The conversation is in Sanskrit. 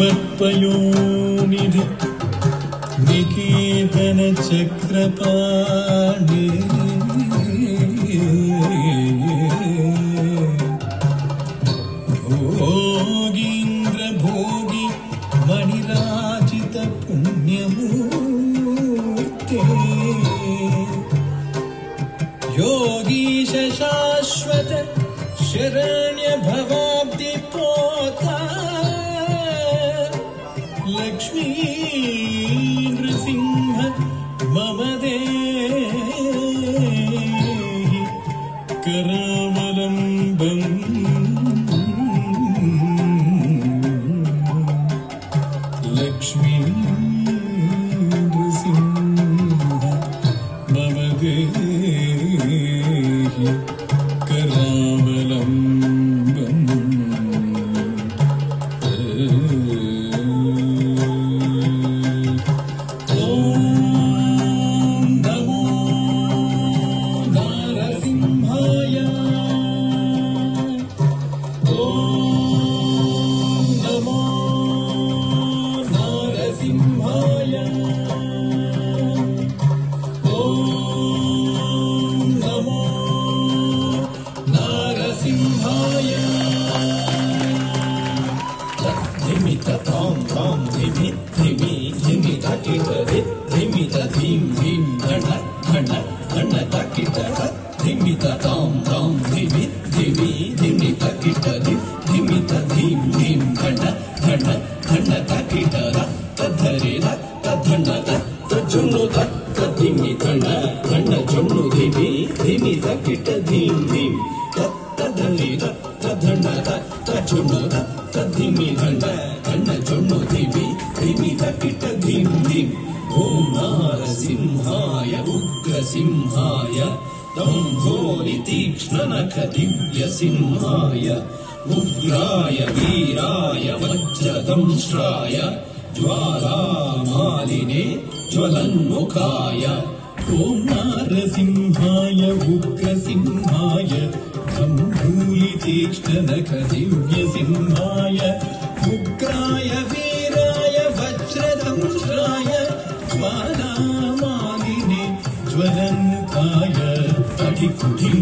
मत्पयोनिधि निकेतन चक्रपाणि भोगीन्द्र भोगी मणिराजित पुण्यमूर्ते योगीश शाश्वत शरण्य भवाब्धि पोता लक्ष्मी नृसिंह मम देहि करावलम्बम् लक्ष्मी नृसिंह मम देहि करावलम्बम् नारसिंहाय उग्रसिंहाय दम्भोलितीक्ष्णनखदिव्यसिंहाय उग्राय वीराय वज्रदंष्ट्राय ज्वालामालिने ज्वलन्मुखाय ॐ नारसिंहाय उग्रसिंहाय दम्भोलितीक्ष्णनखदिव्यसिंहाय उग्राय वीराय वज्रदंष्ट्राय ज्वालामालिने ज्वलन्मुखाय अडिकुटिं